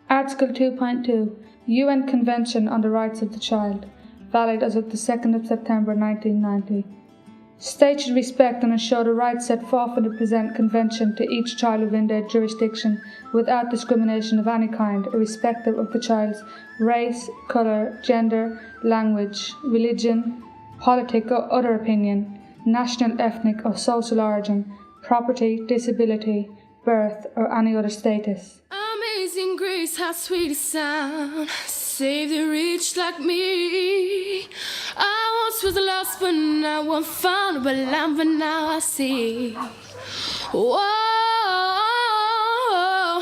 Article 2.2 UN Convention on the Rights of the Child, valid as of the 2nd of September 1990. States should respect and ensure the rights set forth in the present convention to each child within their jurisdiction without discrimination of any kind, irrespective of the child's race, colour, gender, language, religion, politic or other opinion, national, ethnic or social origin, property, disability, birth or any other status. Amazing grace, how sweet it sound, save the rich like me. I once was lost, but now I'm found, but now I see. Whoa,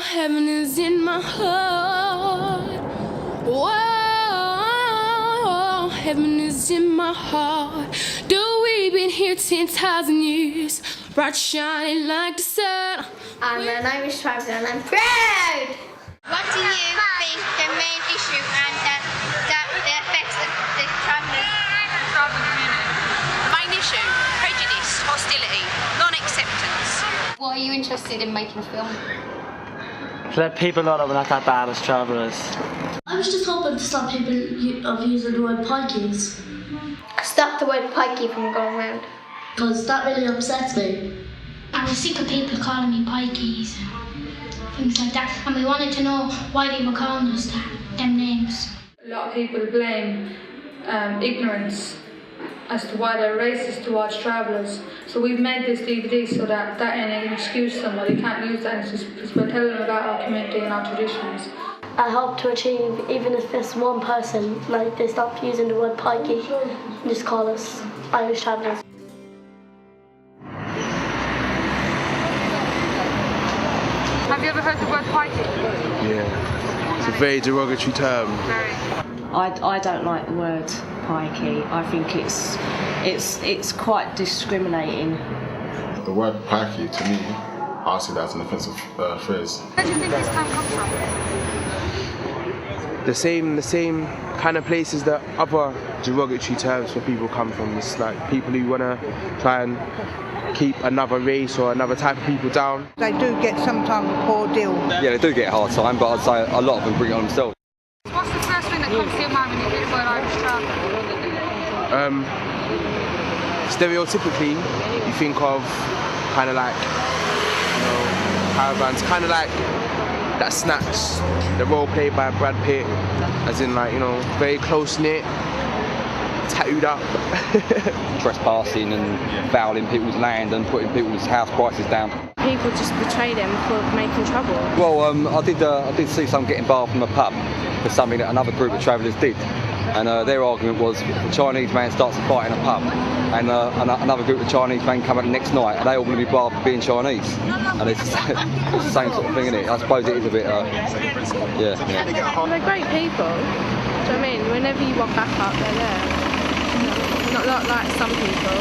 heaven is in my heart. Whoa, heaven is in my heart. Though we've been here 10,000 years, bright shining like the sun. I'm an Irish traveller and I'm proud! What do you think the main issue and that affects the travellers? Travel community. The main issue, prejudice, hostility, non-acceptance. What are you interested in making a film? To let people know that we're not that bad as travellers. I was just hoping to stop people of using the word pikeys. Stop the word pikey from going around. Because that really upsets me. I was sick of people calling me pikeys, things like that, and we wanted to know why they were calling us them names. A lot of people blame ignorance as to why they're racist towards travellers. So we've made this DVD so that ain't an excuse somebody can't use that because we're telling them about our community and our traditions. I hope to achieve, even if it's one person, like they stop using the word pikey and just call us Irish travellers. Have you ever heard the word pikey? Yeah, it's a very derogatory term. Very. I don't like the word pikey. I think it's quite discriminating. The word pikey, to me, I see that as an offensive phrase. Where do you think this term comes from? The same kind of places that other derogatory terms for people come from. It's like people who want to try and keep another race or another type of people down. They do get sometimes a poor deal. Yeah, they do get a hard time, but I'd say a lot of them bring it on themselves. What's the first thing that comes to your mind when you hear the word Irish traveller? Stereotypically, you think of kind of like, caravans, kind of like that Snatch, the role played by Brad Pitt, as in like, very close-knit, tattooed up. Trespassing and fouling people's land and putting people's house prices down. People just betray them for making trouble. Well, I did see some getting barred from a pub for something that another group of travellers did. And their argument was if a Chinese man starts a fight in a pub and another group of Chinese men come up the next night, they all want to be barred for being Chinese. And it's the same sort of thing, isn't it? I suppose it is a bit, yeah. They're great people. Do you know what I mean? Whenever you want back up, they're there. Not like some people.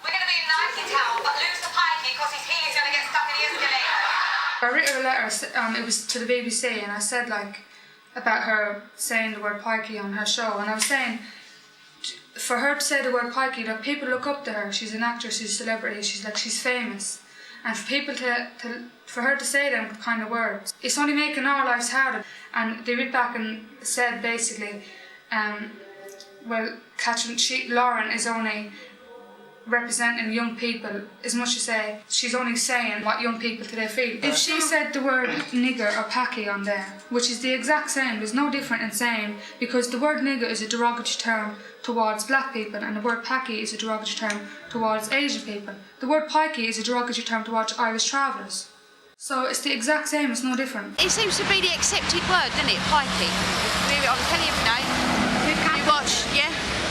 We're going to be in Nike Town, but lose the pikey because his heel's going to get stuck in the escalator. I wrote a letter, it was to the BBC, and I said about her saying the word pikey on her show, and I was saying for her to say the word pikey, that people look up to her. She's an actress, she's a celebrity, she's famous, and for people for her to say them kind of words, it's only making our lives harder. And they went back and said basically, well, Lauren is only representing young people as much as say she's only saying what young people today feel. If she said the word nigger or packy on there, which is the exact same, there's no different in saying, because the word nigger is a derogatory term towards black people and the word packy is a derogatory term towards Asian people. The word pikey is a derogatory term towards Irish travellers. So it's the exact same, it's no different. It seems to be the accepted word, doesn't it? Pikey. You hear it on the telly every day.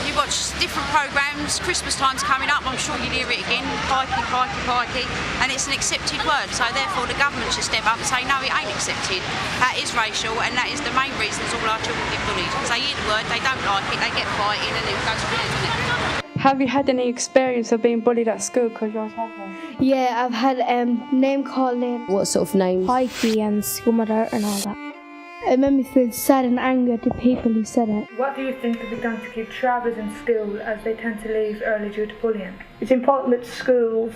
You watch different programmes, Christmas time's coming up, I'm sure you'll hear it again, pikey, and it's an accepted word, so therefore the government should step up and say no, it ain't accepted, that is racial, and that is the main reason all our children get bullied, because they hear the word, they don't like it, they get fighting, and it goes from there, doesn't it? Have you had any experience of being bullied at school because you're a traveller? Yeah, I've had name called names. What sort of names? Pikey and scummer and all that. It made me feel sad and angry at the people who said it. What do you think could be done to keep travellers in school as they tend to leave early due to bullying? It's important that schools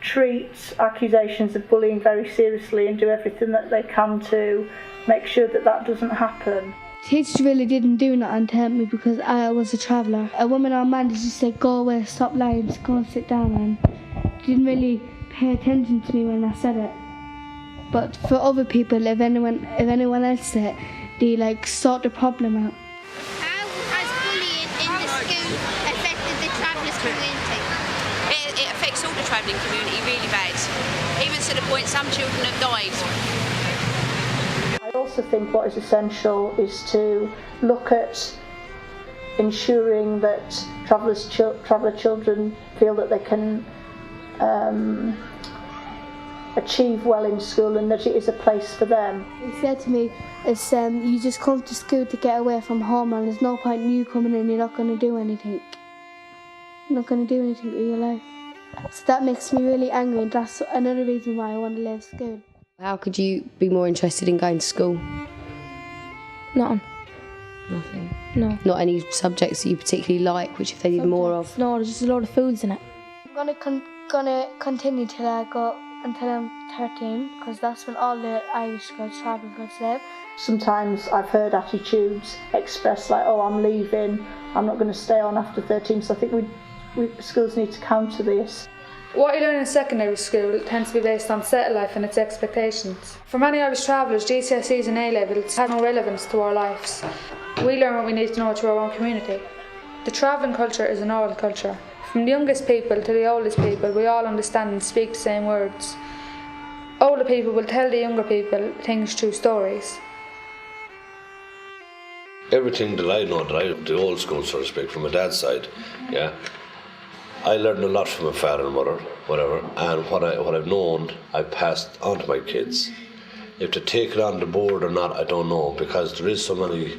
treat accusations of bullying very seriously and do everything that they can to make sure that that doesn't happen. Teachers really didn't do nothing to help me because I was a traveller. A woman or man just said, go away, stop lying, just go and sit down, and didn't really pay attention to me when I said it. But for other people, if anyone else said it, they like sort the problem out. How has bullying in the school affected the travellers community? It affects all the travelling community really bad, even to the point some children have died. I also think what is essential is to look at ensuring that traveller children feel that they can achieve well in school and that it is a place for them. He said to me, you just come to school to get away from home, and there's no point in you coming in, you're not going to do anything. You're not going to do anything with your life. So that makes me really angry, and that's another reason why I want to leave school. How could you be more interested in going to school? Nothing. Nothing? No. Not any subjects that you particularly like, which if they did more of? No, there's just a lot of foods in it. I'm gonna continue till I'm 13, because that's when all the Irish girls, travelling girls, live. Sometimes I've heard attitudes expressed like, oh, I'm leaving, I'm not going to stay on after 13, so I think schools need to counter this. What you learn in secondary school tends to be based on set life and its expectations. For many Irish travellers, GCSEs and A-levels have no relevance to our lives. We learn what we need to know to our own community. The travelling culture is an oral culture. From the youngest people to the oldest people, we all understand and speak the same words. Older people will tell the younger people things through stories. Everything that I know, the old school, so to speak, from my dad's side, yeah, I learned a lot from my father and mother, whatever, and what I've known, I've passed on to my kids. If to take it on the board or not, I don't know, because there is so many,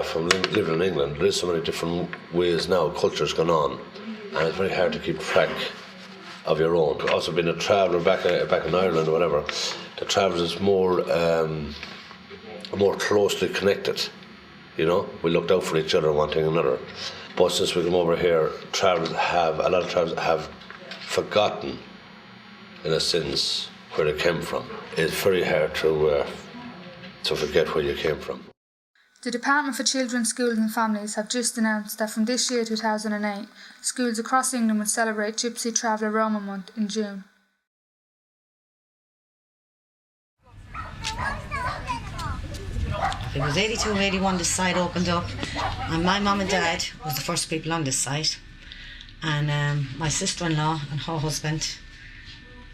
from living in England, there is so many different ways now, cultures going on, and it's very hard to keep track of your own. Also being a traveller back in Ireland or whatever, the travellers is more closely connected, you know, we looked out for each other one thing or another. But since we come over here, a lot of travellers have forgotten, in a sense, where they came from. It's very hard to forget where you came from. The Department for Children, Schools and Families have just announced that from this year 2008, schools across England will celebrate Gypsy Traveller Roma Month in June. It was 82, 81 this site opened up, and my mum and dad was the first people on this site, and my sister-in-law and her husband,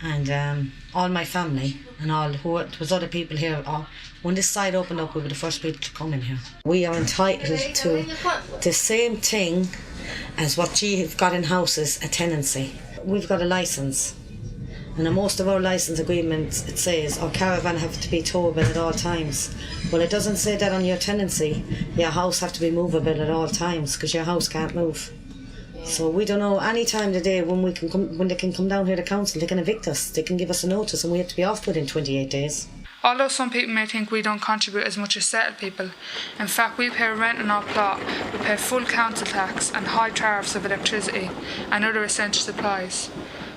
and all my family and all there was other people here. When this site opened up, we were the first people to come in here. We are entitled to the same thing as what you've got in houses, a tenancy. We've got a licence. And in most of our licence agreements, it says our caravan have to be towable at all times. Well, it doesn't say that on your tenancy. Your house have to be movable at all times, because your house can't move. So we don't know any time of the day when they can come down here to council. They can evict us. They can give us a notice, and we have to be off within 28 days. Although some people may think we don't contribute as much as settled people, in fact we pay rent on our plot, we pay full council tax and high tariffs of electricity and other essential supplies,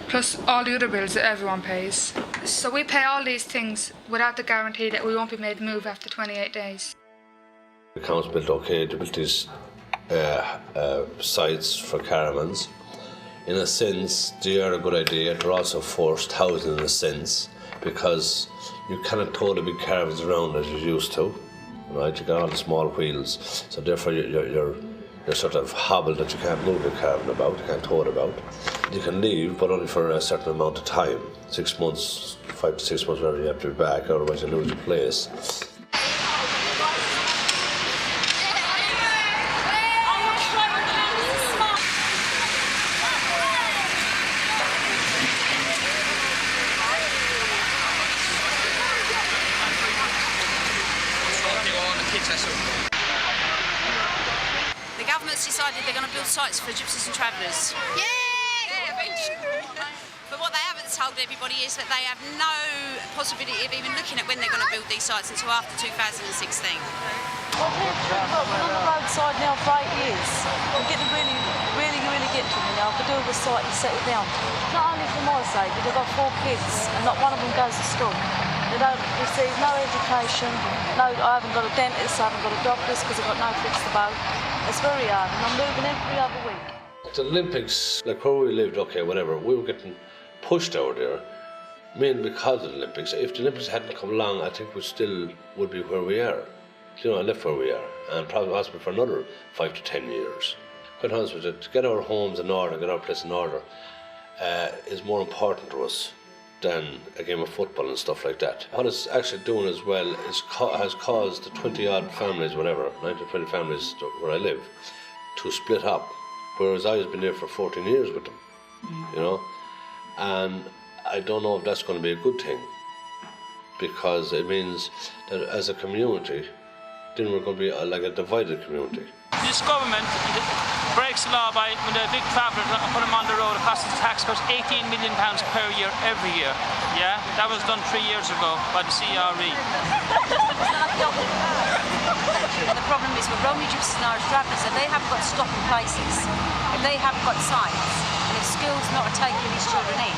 plus all the other bills that everyone pays. So we pay all these things without the guarantee that we won't be made to move after 28 days. The council built they built these sites for caravans. In a sense, they are a good idea. They're also forced housing in a sense, because you cannot tow the big caravans around as you used to, right? You got all the small wheels, so therefore you're sort of hobbled that you can't move the caravan about, you can't tow it about. You can leave, but only for a certain amount of time, 6 months, 5 to 6 months, wherever you have to be back, otherwise you lose your place. The government's decided they're going to build sites for gypsies and travellers. Yay! But what they haven't told everybody is that they have no possibility of even looking at when they're going to build these sites until after 2016. Well, we've been on the roadside now for 8 years. We're getting really really get to me now, I could do with a site and settle down. Not only for my sake, because I've 4 kids and not one of them goes to school. They don't receive no education, I haven't got a dentist, I haven't got a doctor's because I've got no fix to bow. It's very hard and I'm moving every other week. The Olympics, like where we lived, okay, whatever, we were getting pushed out there, mainly because of the Olympics. If the Olympics hadn't come along, I think we still would be where we are. You know, I left where we are, and probably possibly for another 5 to 10 years. Quite honest with you, to get our homes in order, get our place in order, is more important to us than a game of football and stuff like that. What it's actually doing as well is has caused the 20-odd families, whatever, 19, 20 families where I live, to split up, whereas I've been there for 14 years with them, you know, and I don't know if that's going to be a good thing, because it means that as a community, then we're going to be like a divided community. This government breaks the law by, when they're big travellers and put them on the road, it costs the taxpayers £18 million per year, every year. Yeah, that was done 3 years ago by the CRE. The problem is with Romney gypsies and Irish travellers, if they haven't got stopping places, if they haven't got sites, and if schools not taking these children in,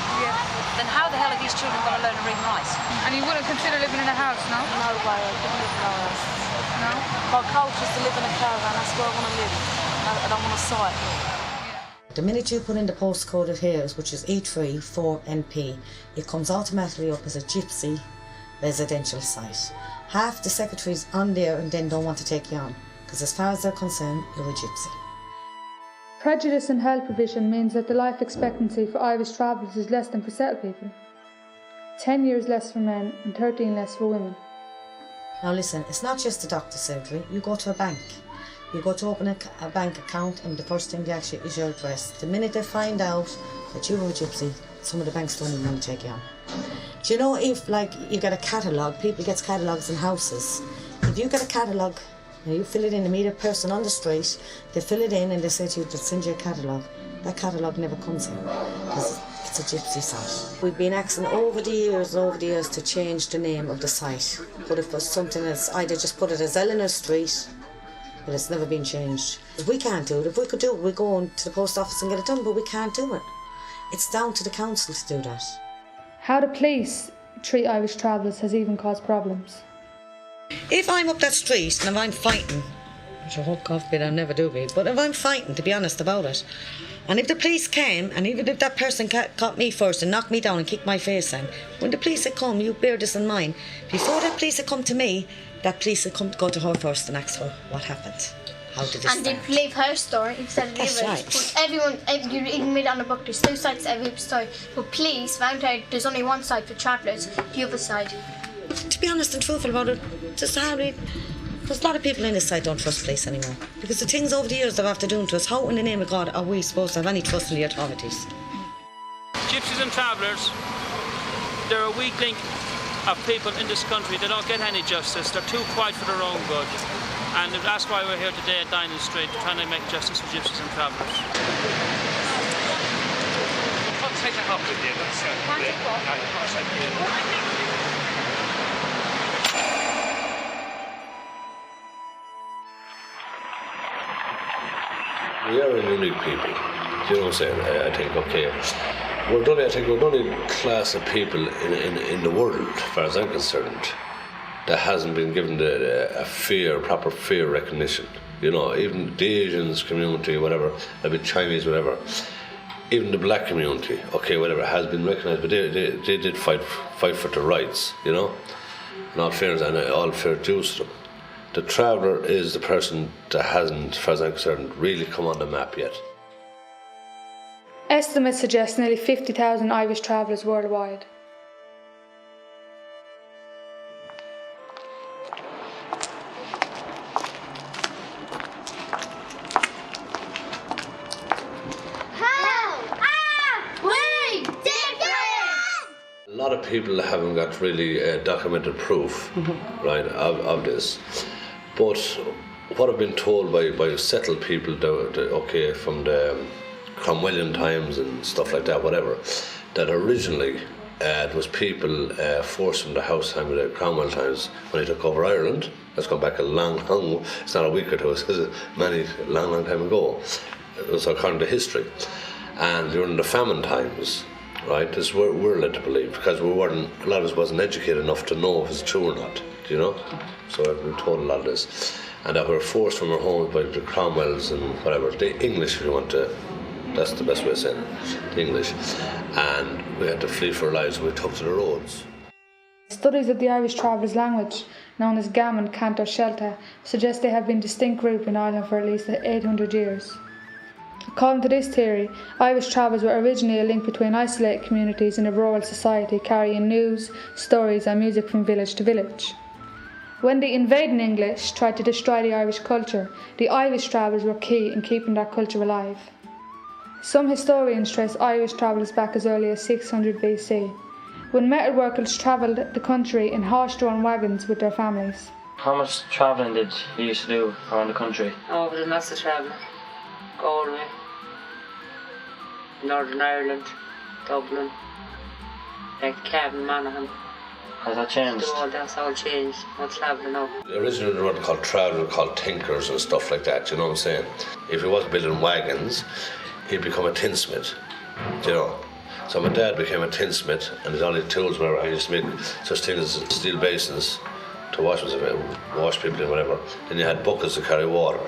then how the hell are these children going to learn to read and write? And you wouldn't consider living in a house, no? No way, I couldn't live in a house. No? My culture is to live in a caravan, that's where I want to live. I don't want a site. The minute you put in the postcode it here, which is E34NP, it comes automatically up as a gypsy residential site. Half the secretaries on there and then don't want to take you on, because as far as they're concerned, you're a gypsy. Prejudice and health provision means that the life expectancy for Irish travellers is less than for settled people. 10 years less for men and 13 less for women. Now listen, it's not just a doctor's surgery. You go to a bank. You go to open a bank account and the first thing they ask you is your address. The minute they find out that you're a gypsy, some of the banks don't even want to take you on. Do you know if, like, you get a catalogue, people get catalogues in houses. If you get a catalogue and you fill it in, and meet a person on the street, they fill it in and they say to you, they'll send you a catalogue. That catalogue never comes in because it's a gypsy site. We've been asking over the years to change the name of the site. But if it was something else, either just put it as Eleanor Street, but it's never been changed. We can't do it. If we could do it, we'd go to the post office and get it done, but we can't do it. It's down to the council to do that. How the police treat Irish travellers has even caused problems. If I'm up that street and if I'm fighting, which I hope God forbid I'll never do be, but if I'm fighting, to be honest about it, and if the police came, and even if that person caught me first and knocked me down and kicked my face in, when the police had come, you bear this in mind, before that police had come to me, that police had come to go to her first and ask her what happened. How did this And they believe her story instead of the That's others. right. But everyone, you even read on the book, there's 2 sides to every story. But police found out there's only one side for travellers, the other side. To be honest and truthful about it, just hardly, because a lot of people in this side don't trust police anymore. Because the things over the years they've after doing to us, how in the name of God are we supposed to have any trust in the authorities? Gypsies and travellers, they're a weak link of people in this country. They don't get any justice. They're too quiet for their own good. And that's why we're here today at Downing Street, trying to make justice for gypsies and travellers. Take that off with you. We are a unique people. Do you know what I'm saying? I think, okay, we're the only class of people in the world, as far as I'm concerned, that hasn't been given proper fair recognition. You know, even the Asians community, whatever, maybe Chinese, whatever, even the black community, okay, whatever, has been recognised, but they did fight for their rights, you know, in all fairness and all fair dues to them. The traveller is the person that hasn't, as far as I'm concerned, really come on the map yet. Estimates suggest nearly 50,000 Irish travellers worldwide. A lot of people haven't got really documented proof, right, of this. But what I've been told by settled people, okay, from the Cromwellian times and stuff like that, whatever, that originally it was people forced from the house time of the Cromwell times when he took over Ireland. That's gone back a long, it's not a week or two, it's long time ago. It was according to history. And during the famine times, right, this we're led to believe, because a lot of us wasn't educated enough to know if it's true or not, do you know? So I've been told a lot of this. And that we were forced from our homes by the Cromwells and whatever, the English, if you want to, that's the best way of saying it, the English. And we had to flee for our lives, we took to the roads. Studies of the Irish travellers' language, known as Gammon, Cant or Shelta, suggest they have been a distinct group in Ireland for at least 800 years. According to this theory, Irish travellers were originally a link between isolated communities in a rural society, carrying news, stories and music from village to village. When the invading English tried to destroy the Irish culture, the Irish travellers were key in keeping that culture alive. Some historians trace Irish travellers back as early as 600 BC, when metal workers travelled the country in horse-drawn wagons with their families. How much travelling did you used to do around the country? Oh, we did lots of travelling. Galway, Northern Ireland, Dublin, like Cavan, Monaghan. Has that changed? That's all changed. No travelling now. Originally they were called travelers, called tinkers and stuff like that, you know what I'm saying? If he was building wagons, he'd become a tinsmith, you know. So my dad became a tinsmith, and his only tools were, I used to make such things as steel basins to wash people in, whatever. Then you had buckets to carry water,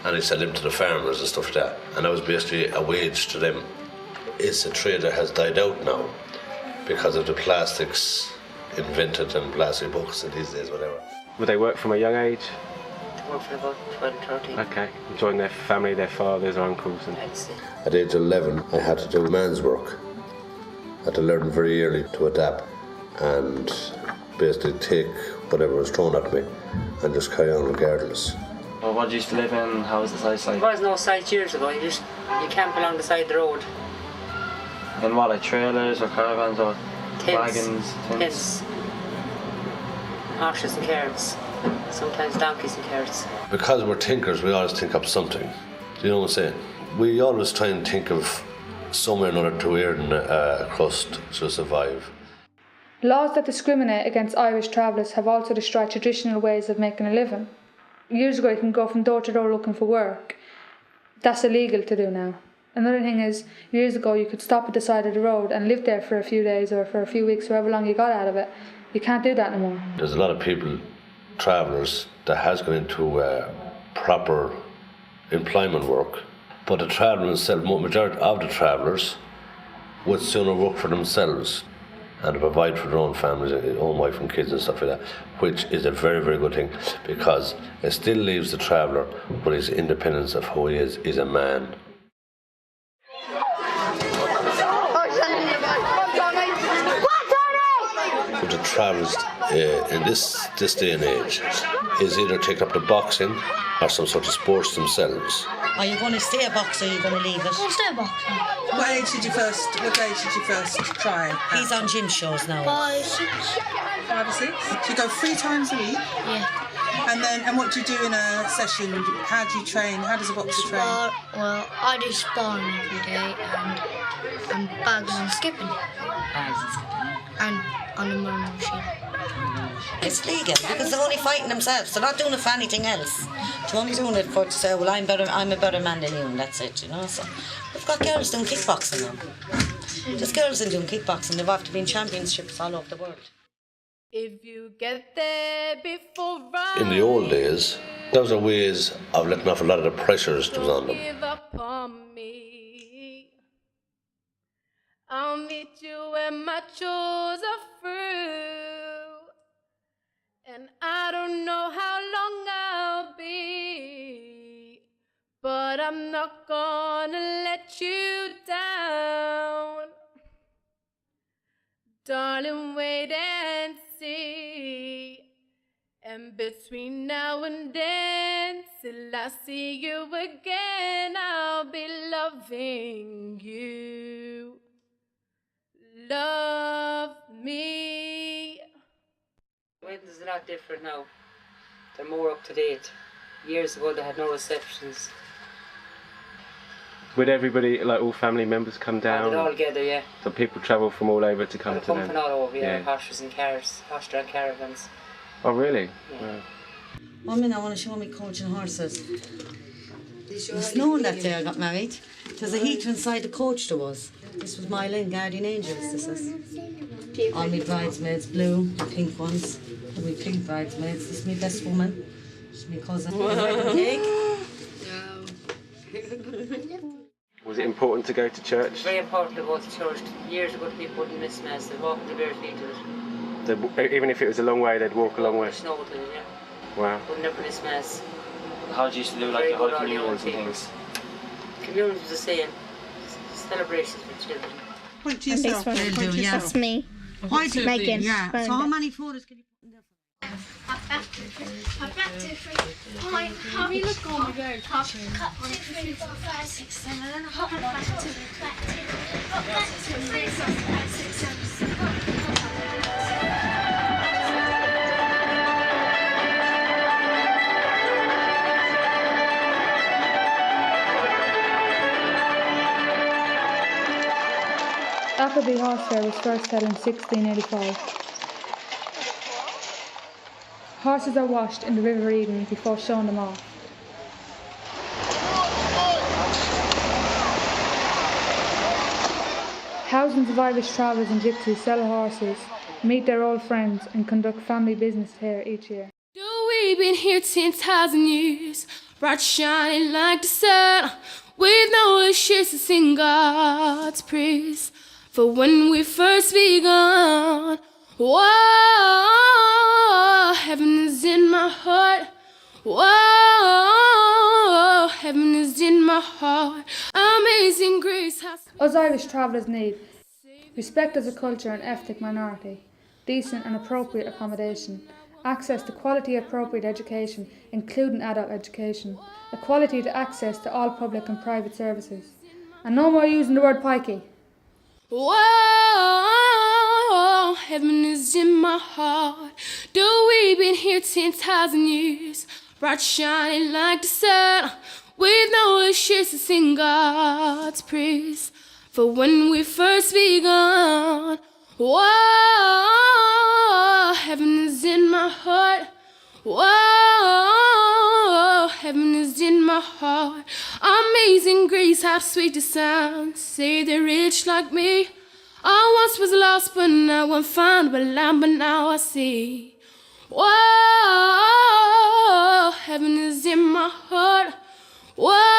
and he sell them to the farmers and stuff like that. And that was basically a wage to them. It's a trade that has died out now because of the plastics invented and plastic buckets these days, whatever. Would they work from a young age? They work from about 12, 13. Okay, join their family, their fathers or uncles. And... At age 11, I had to do man's work. I had to learn very early to adapt and basically take whatever was thrown at me and just carry on regardless. Well, what did you used to live in? How was the sites like? There was no sites years ago. You camp along the side of the road. And what, like trailers or caravans or wagons? Tents. Horses and carts. Sometimes donkeys and carts. Because we're thinkers, we always think up something. Do you know what I'm saying? We always try and think of somewhere or another to earn a crust to survive. Laws that discriminate against Irish travellers have also destroyed traditional ways of making a living. Years ago you can go from door to door looking for work. That's illegal to do now. Another thing is, years ago you could stop at the side of the road and live there for a few days or for a few weeks, however long you got out of it. You can't do that anymore. There's a lot of people, travellers, that has gone into proper employment work, but the traveller themselves, majority of the travellers would sooner work for themselves and provide for their own families, their own wife and kids and stuff like that, which is a very, very good thing, because it still leaves the traveller with his independence of who he is. He's a man. But the travellers in this day and age is either take up the boxing or some sort of sports themselves. Are you going to stay a boxer or are you going to leave it? I'll stay a boxer. What age did you first try it? He's on gym shows now. 5, 6. 5 or 6? So you go 3 times a week? Yeah. And what do you do in a session? How do you train? How does a boxer train? Well, I do sparring every day and bags and skipping. And on the murder machine. It's legal because they're only fighting themselves. They're not doing it for anything else. They're only doing it for to say, well, I'm a better man than you, and that's it, you know. So we've got girls doing kickboxing now. There's girls in doing kickboxing. They've often been championships all over the world. If you get there before In the old days, those are ways of letting off a lot of the pressures that was on them. give up on me, I'll meet you where my chores are through, and I don't know how long I'll be, but I'm not gonna let you down. Darling, wait and see, and between now and then, till I see you again, I'll be loving you. Love me. Weddings are a lot different now. They're more up to date. Years ago they had no receptions. Would everybody, like all family members, come down? They'd all together, yeah. So people travel from all over to come They're to them? pumping all over, yeah. Horses and cars, horse-drawn caravans. Oh, really? Yeah. Wow. Mummy, I want to show me coaching horses. It was snowing that day I got married. There was a heater inside the coach there was. This was my Lynn Guardian Angels, this is. All my bridesmaids, blue, the pink ones. And my pink bridesmaids. This is my best woman. She's my cousin. Wedding cake. Was it important to go to church? It's very important to go to church. Years ago, people wouldn't miss Mass. They'd walk with their bare feet to it. Even if it was a long way, they'd walk a long way? Snow with it, yeah. Wow. Would never miss Mass. How do you used to do like your Holy Communions and things? Communions was the same. Celebrations for children. Point to yourself. That's me. Why do Megan. Yeah. So how many photos can you put in there? Hop back, 2, 3. Hop back, 2, 3. Point. Hop. You look on the go. Hop. Cut 1, 2, 3, 4, 5, 6, 7. Hop back, 2. Back 2. Hop back, 2, 3, 4, 5, 6, 7. Appleby Horse Fair was first held in 1685. Horses are washed in the River Eden before showing them off. Thousands of Irish travellers and gypsies sell horses, meet their old friends and conduct family business here each year. We've been here 10,000 years, bright shining like the sun, with no issues to sing God's praise. For when we first begun, whoa, heaven is in my heart. Whoa, heaven is in my heart. Amazing grace. Us Irish travellers need respect as a culture and ethnic minority, decent and appropriate accommodation, access to quality appropriate education, including adult education, equality to access to all public and private services, and no more using the word pikey. Whoa, heaven is in my heart. Though we've been here 10,000 years, bright shining like the sun, with no issues to sing God's praise. For when we first begun, whoa, heaven is in my heart. Whoa, heaven is in my heart. Amazing grace, how sweet the sound. Say they're rich like me. I once was lost, but now I'm found. But now I see. Whoa, heaven is in my heart. Whoa.